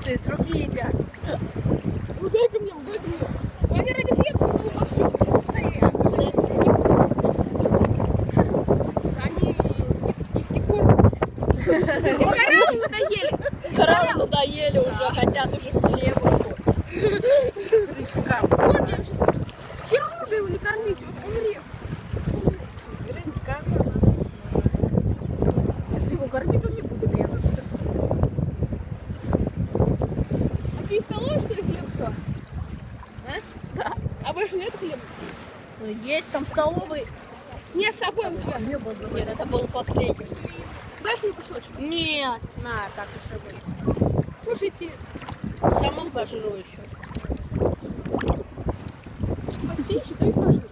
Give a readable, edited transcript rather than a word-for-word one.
ты, с руки едят. Ну дай-ка мне, дай-ка мне. Они ради хлеба готовы на все. Они их не кормят. Кораллы надоели. Кораллы надоели уже, хотят уже хлебушку. Рыбка. Вот я вообще хирурга его не кормить, вот умрет. Рыбка. Если его кормить, он не будет резаться. А ты из столовой, что ли, хлеб все? А? Да. А больше нет хлеба? Ну, есть там в столовой. Не, с собой у тебя. Небо Нет, это был последний. Дашь мне кусочек? Нет, на, так уж и быть. Кушайте. Сама пожру еще. Посей, считай, пожру.